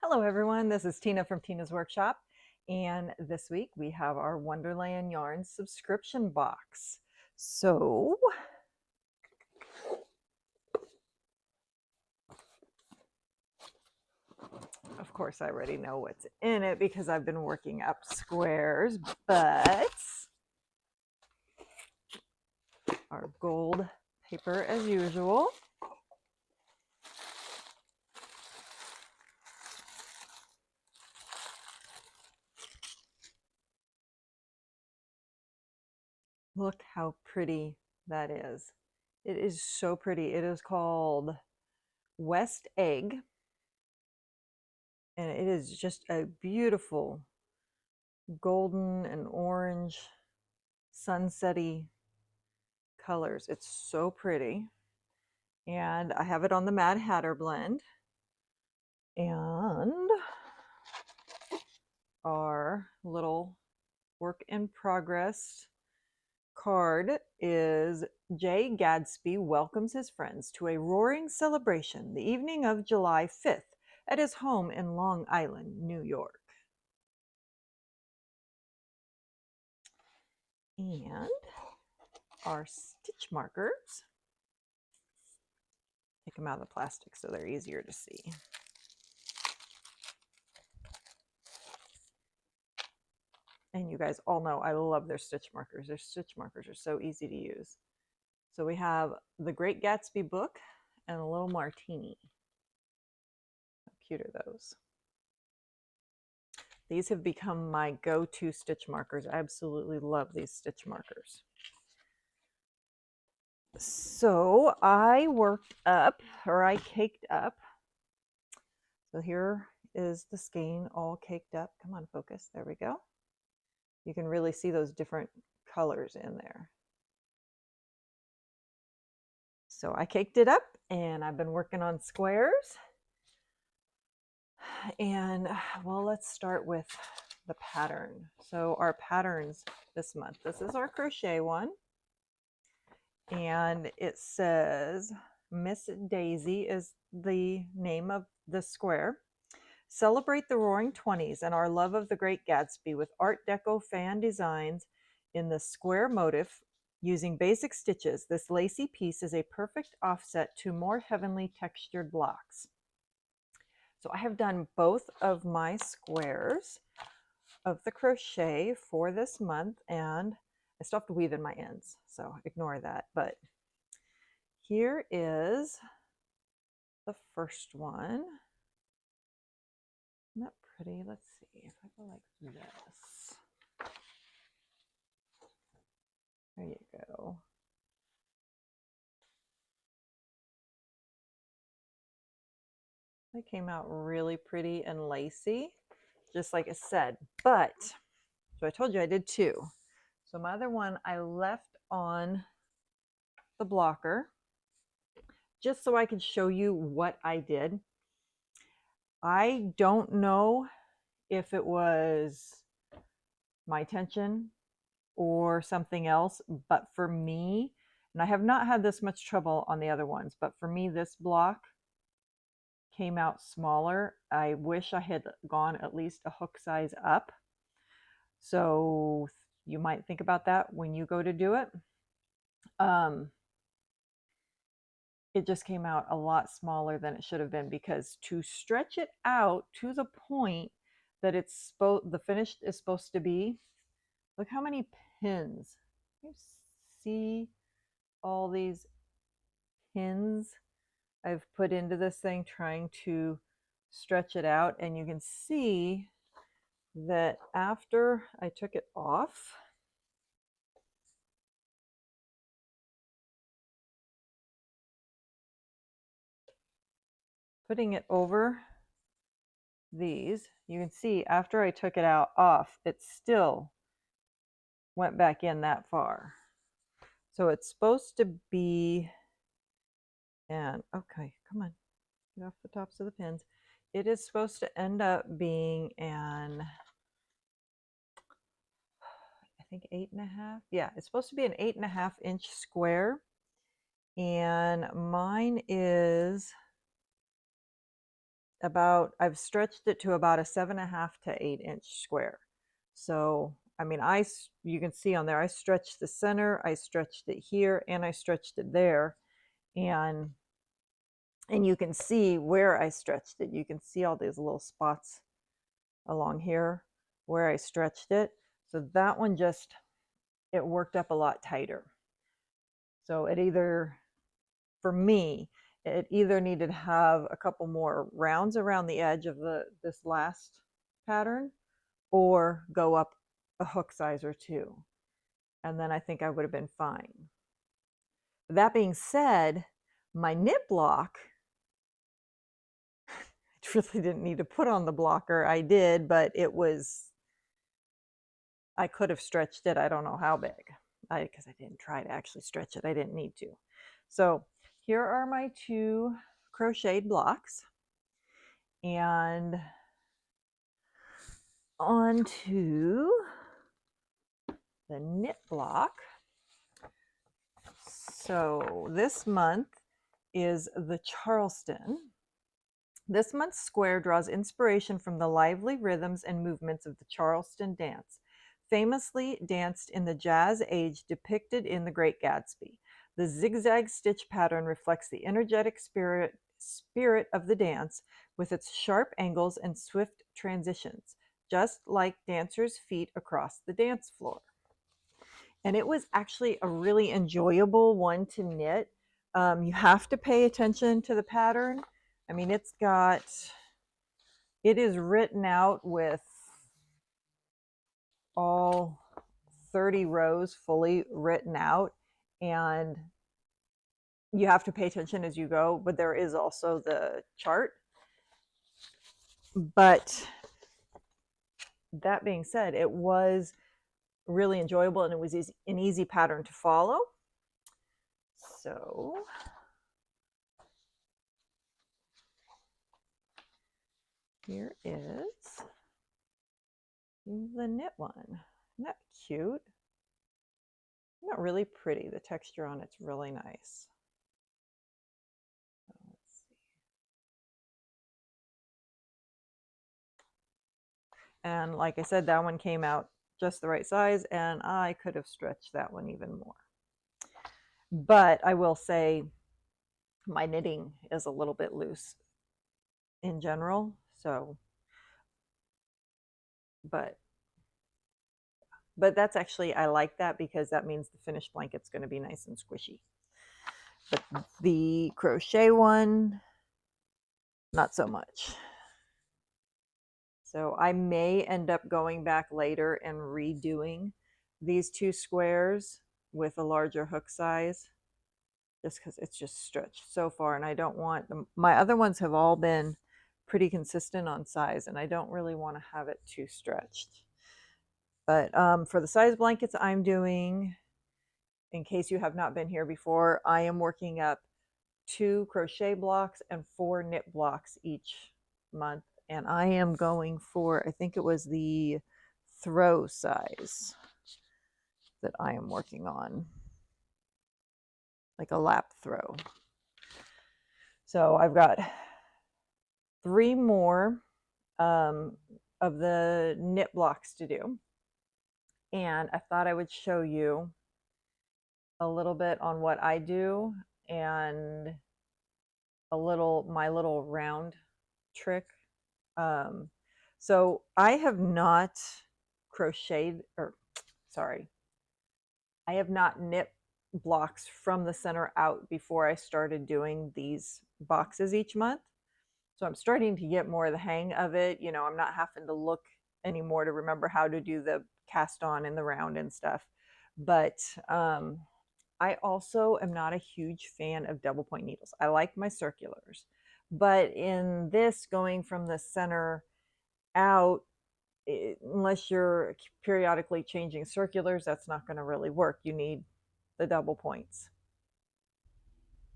Hello everyone, this is Tina from Tina's Workshop, and this week we have our Wonderland Yarns subscription box. So, of course I already know what's in it because I've been working up squares, but our gold paper as usual. Look how pretty that is. It is so pretty. It is called West Egg, and it is just a beautiful golden and orange sunsetty colors. It's so pretty. And I have it on the Mad Hatter blend. And our little work in progress card is Jay Gadsby welcomes his friends to a roaring celebration the evening of July 5th at his home in Long Island, New York. And our stitch markers. Take them out of the plastic so they're easier to see. And you guys all know I love their stitch markers. Their stitch markers are so easy to use. So we have the Great Gatsby book and a little martini. How cute are those? These have become my go-to stitch markers. I absolutely love these stitch markers. So I worked up, or I caked up. So here is the skein all caked up. Come on, focus. There we go. You can really see those different colors in there. So I caked it up and I've been working on squares. And well, let's start with the pattern. So our patterns this month, this is our crochet one. And it says Miss Daisy is the name of the square. Celebrate the roaring 20s and our love of the Great Gatsby with Art Deco fan designs in the square motif using basic stitches. This lacy piece is a perfect offset to more heavenly textured blocks. So I have done both of my squares of the crochet for this month, and I still have to weave in my ends, so ignore that. But here is the first one. Isn't that pretty? Let's see if I go like this. There you go. They came out really pretty and lacy, just like I said. But, so I told you I did two. So my other one I left on the blocker just so I could show you what I did. I don't know if it was my tension or something else, but for me, and I have not had this much trouble on the other ones, but for me, this block came out smaller. I wish I had gone at least a hook size up. So you might think about that when you go to do it. It just came out a lot smaller than it should have been, because to stretch it out to the point that it's the finish is supposed to be, look how many pins. You see all these pins I've put into this thing trying to stretch it out, and you can see that after I took it off, putting it over these, you can see after I took it off, it still went back in that far. So it's supposed to be, and okay, come on, get off the tops of the pins. It is supposed to end up being an, I think 8.5. Yeah, it's supposed to be an 8.5 inch square. And mine is I've stretched it to about a 7.5 to 8 inch square. So, I mean, you can see on there, I stretched the center, I stretched it here, and I stretched it there. And you can see where I stretched it. You can see all these little spots along here where I stretched it. So that one it worked up a lot tighter. So for me, it either needed to have a couple more rounds around the edge of this last pattern, or go up a hook size or two. And then I think I would have been fine. That being said, my knit block, I really didn't need to put on the blocker. I did, but I could have stretched it. I don't know how big, because I didn't try to actually stretch it. I didn't need to. So here are my 2 crocheted blocks, and onto the knit block. So this month is the Charleston. This month's square draws inspiration from the lively rhythms and movements of the Charleston dance, famously danced in the Jazz Age depicted in The Great Gatsby. The zigzag stitch pattern reflects the energetic spirit of the dance, with its sharp angles and swift transitions, just like dancers' feet across the dance floor. And it was actually a really enjoyable one to knit. You have to pay attention to the pattern. I mean, it is written out with all 30 rows fully written out, and you have to pay attention as you go, but there is also the chart. But that being said, it was really enjoyable, and it was an easy pattern to follow. So here is the knit one. Isn't that cute? Isn't that really pretty? The texture on it's really nice. Let's see. And like I said, that one came out just the right size, and I could have stretched that one even more. But I will say my knitting is a little bit loose in general, so but that's actually, I like that, because that means the finished blanket's going to be nice and squishy. But the crochet one, not so much. So I may end up going back later and redoing these 2 squares with a larger hook size, just because it's just stretched so far, and I don't want them. My other ones have all been pretty consistent on size, and I don't really want to have it too stretched. But for the size blankets I'm doing, in case you have not been here before, I am working up 2 crochet blocks and 4 knit blocks each month. And I am going for, I think it was the throw size that I am working on, like a lap throw. So I've got 3 more of the knit blocks to do. And I thought I would show you a little bit on what I do, and my little round trick. So I have not I have not knit blocks from the center out before I started doing these boxes each month. So I'm starting to get more of the hang of it. You know, I'm not having to look anymore to remember how to do the cast on and the round and stuff. But I also am not a huge fan of double point needles. I like my circulars, but in this, going from the center out, unless you're periodically changing circulars, that's not going to really work. You need the double points.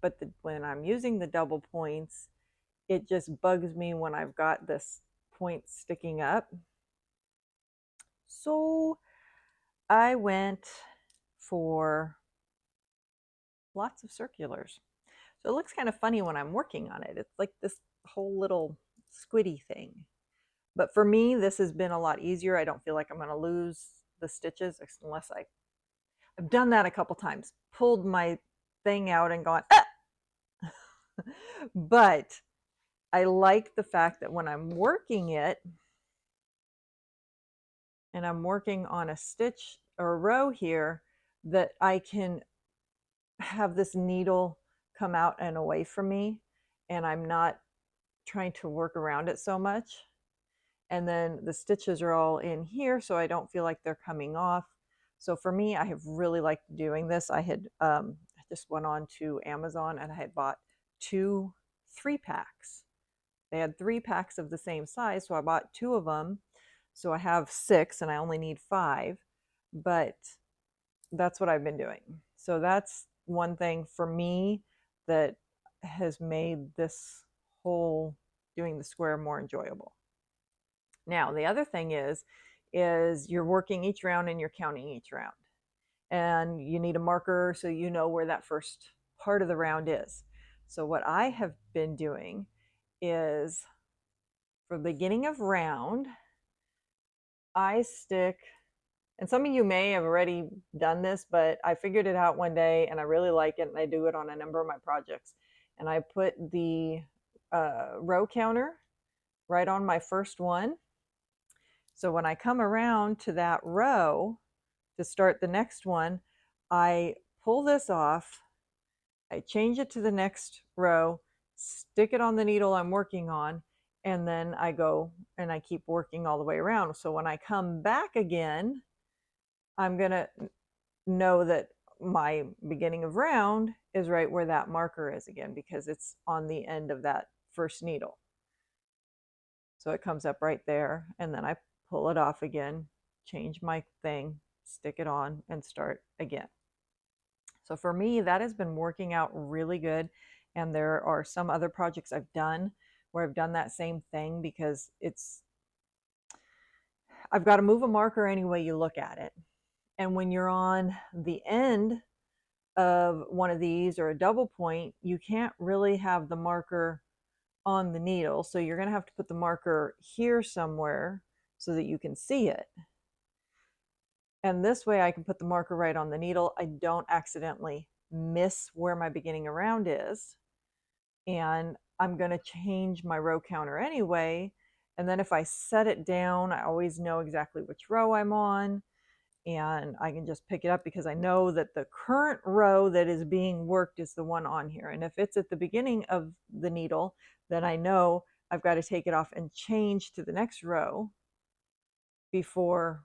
But when I'm using the double points, it just bugs me when I've got this point sticking up. So I went for lots of circulars. So it looks kind of funny when I'm working on it. It's like this whole little squiddy thing. But for me, this has been a lot easier. I don't feel like I'm going to lose the stitches unless I've done that a couple times, pulled my thing out and gone, ah! But I like the fact that when I'm working it and I'm working on a stitch or a row here, that I can have this needle come out and away from me, and I'm not trying to work around it so much. And then the stitches are all in here, so I don't feel like they're coming off. So for me, I have really liked doing this. I had I just went on to Amazon and I had bought 2 3-packs. They had 3 packs of the same size, so I bought 2 of them. So I have 6 and I only need 5, but that's what I've been doing. So that's one thing for me that has made this whole doing the square more enjoyable. Now, the other thing is you're working each round and you're counting each round. And you need a marker so you know where that first part of the round is. So what I have been doing is for the beginning of round, I stick, and some of you may have already done this, but I figured it out one day and I really like it, and I do it on a number of my projects. And I put the row counter right on my first one. So when I come around to that row to start the next one, I pull this off, I change it to the next row, stick it on the needle I'm working on, and then I go and I keep working all the way around. So when I come back again, I'm going to know that my beginning of round is right where that marker is again, because it's on the end of that first needle. So it comes up right there, and then I pull it off again, change my thing, stick it on, and start again. So for me, that has been working out really good. And there are some other projects I've done where I've done that same thing, because I've got to move a marker any way you look at it. And when you're on the end of one of these or a double point, you can't really have the marker on the needle. So you're going to have to put the marker here somewhere so that you can see it. And this way I can put the marker right on the needle. I don't accidentally miss where my beginning around is. And I'm going to change my row counter anyway. And then if I set it down, I always know exactly which row I'm on. And I can just pick it up because I know that the current row that is being worked is the one on here. And if it's at the beginning of the needle, then I know I've got to take it off and change to the next row before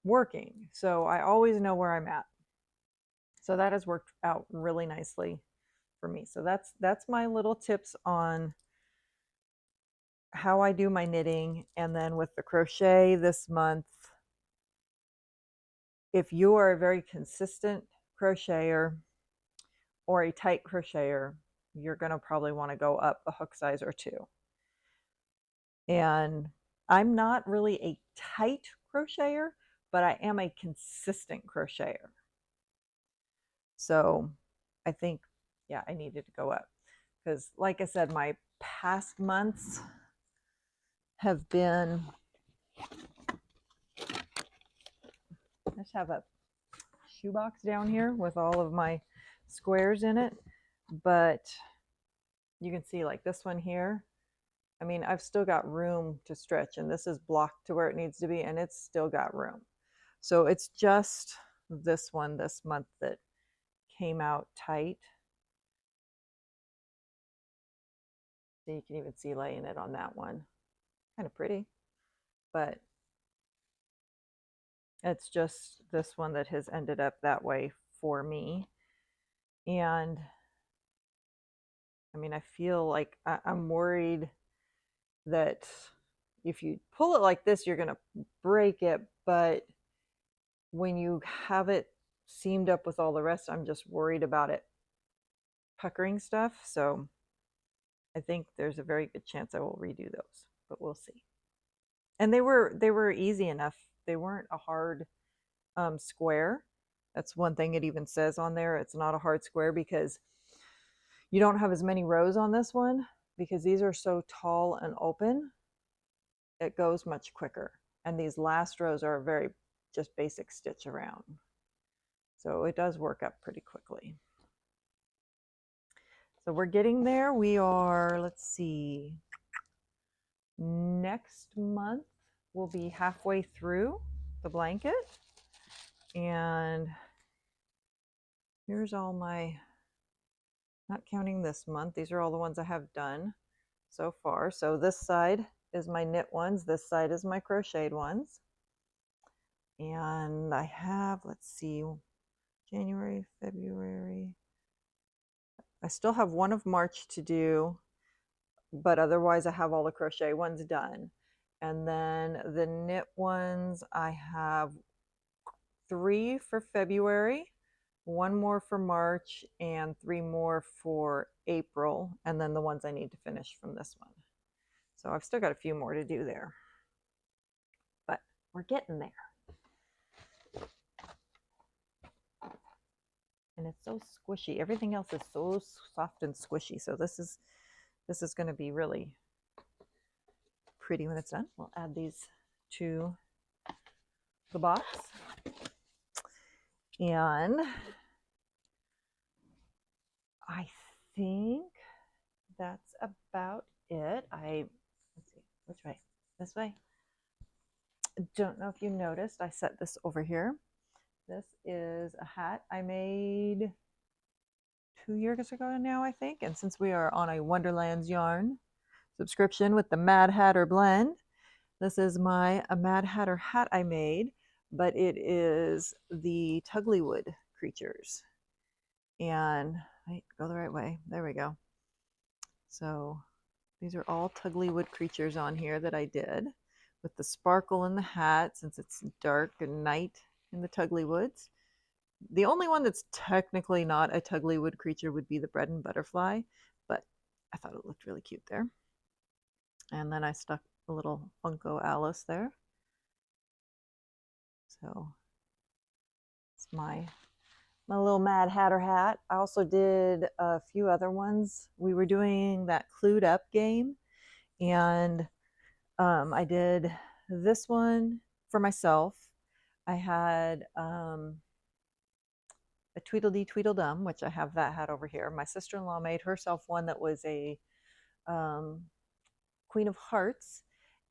working. So I always know where I'm at. So that has worked out really nicely for me. So that's my little tips on how I do my knitting. And then with the crochet this month, if you are a very consistent crocheter or a tight crocheter, you're going to probably want to go up a hook size or 2. And I'm not really a tight crocheter, but I am a consistent crocheter. So I think, yeah, I needed to go up, because like I said, my past months have been, I just have a shoebox down here with all of my squares in it, but you can see like this one here, I mean, I've still got room to stretch, and this is blocked to where it needs to be, and it's still got room. So it's just this one this month that came out tight. So you can even see laying it on that one. Kind of pretty, but it's just this one that has ended up that way for me. And I mean, I feel like I'm worried that if you pull it like this, you're going to break it. But when you have it seamed up with all the rest, I'm just worried about it puckering stuff. So I think there's a very good chance I will redo those, but we'll see. And they were easy enough. They weren't a hard square. That's one thing it even says on there. It's not a hard square because you don't have as many rows on this one. because these are so tall and open, it goes much quicker. And these last rows are very just basic stitch around. So it does work up pretty quickly. So we're getting there. We are, let's see, next month we'll be halfway through the blanket. And here's all my, not counting this month, these are all the ones I have done so far. So this side is my knit ones, this side is my crocheted ones. And I have, let's see, January, February. I still have one of March to do, but otherwise I have all the crochet ones done. And then the knit ones, I have 3 for February, 1 more for March, and 3 more for April, and then the ones I need to finish from this one. So I've still got a few more to do there, but we're getting there. And it's so squishy. Everything else is so soft and squishy. So this is going to be really pretty when it's done. We'll add these to the box. And I think that's about it. Let's see, which way? This way? Don't know if you noticed, I set this over here. This is a hat I made 2 years ago now, I think. And since we are on a Wonderland Yarn subscription with the Mad Hatter blend, this is a Mad Hatter hat I made, but it is the Tuglywood creatures. And wait, go the right way. There we go. So these are all Tuglywood creatures on here that I did with the sparkle in the hat, since it's dark and night in the Tuglywoods. The only one that's technically not a Tuglywood creature would be the bread and butterfly, but I thought it looked really cute there. And then I stuck a little Funko Alice there. So it's my little Mad Hatter hat. I also did a few other ones. We were doing that Clued Up game, and I did this one for myself. I had a Tweedledee Tweedledum, which I have that hat over here. My sister-in-law made herself one that was a Queen of Hearts.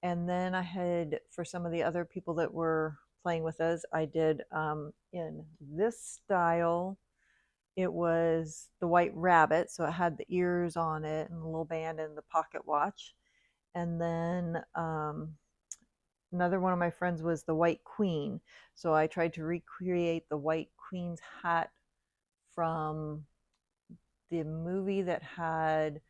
And then I had, for some of the other people that were playing with us, I did in this style, it was the White Rabbit. So it had the ears on it and the little band and the pocket watch. And then another one of my friends was the White Queen. So I tried to recreate the White Queen's hat from the movie that had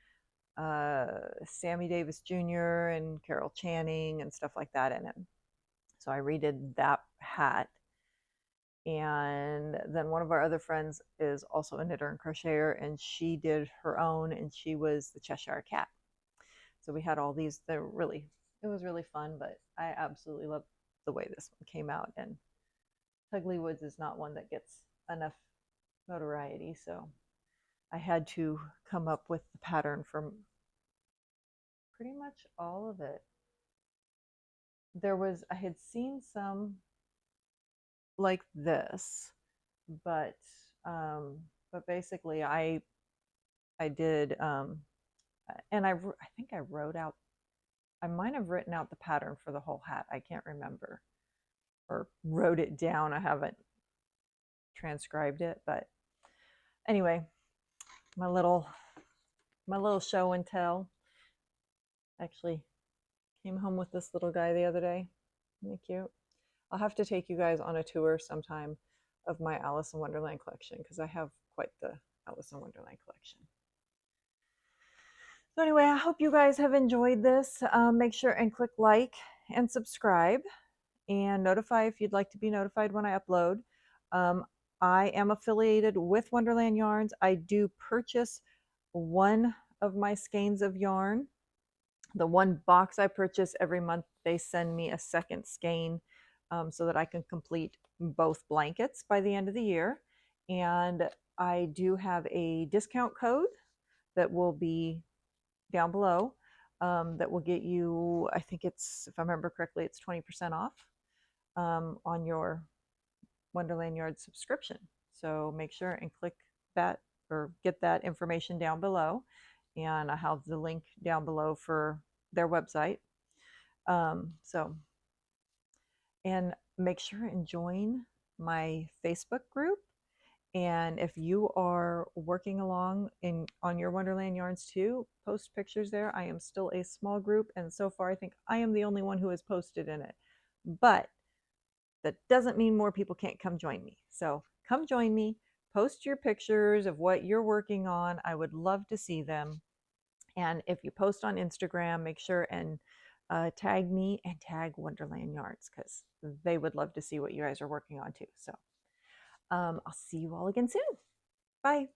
Sammy Davis Jr. and Carol Channing and stuff like that in it. So I redid that hat. And then one of our other friends is also a knitter and crocheter, and she did her own, and she was the Cheshire Cat. So we had all these. It was really fun, but I absolutely love the way this one came out. And Tuglywoods is not one that gets enough notoriety, so I had to come up with the pattern from pretty much all of it. I had seen some like this, but basically I did, and I think I might have written out the pattern for the whole hat. I can't remember, or wrote it down. I haven't transcribed it, but anyway, my little show and tell. Actually came home with this little guy the other day. Isn't he cute? I'll have to take you guys on a tour sometime of my Alice in Wonderland collection, because I have quite the Alice in Wonderland collection. So anyway, I hope you guys have enjoyed this. Make sure and click like and subscribe, and notify if you'd like to be notified when I upload. I am affiliated with Wonderland Yarns. I do purchase one of my skeins of yarn. The one box I purchase every month, they send me a second skein so that I can complete both blankets by the end of the year. And I do have a discount code that will be down below that will get you, I think it's, if I remember correctly, it's 20% off on your Wonderland Yard subscription. So make sure and click that or get that information down below. And I have the link down below for their website. And make sure and join my Facebook group. And if you are working along on your Wonderland Yarns too, post pictures there. I am still a small group, and so far I think I am the only one who has posted in it. But that doesn't mean more people can't come join me. So come join me, post your pictures of what you're working on. I would love to see them. And if you post on Instagram, make sure and tag me and tag Wonderland Yarns, because they would love to see what you guys are working on too. So I'll see you all again soon. Bye.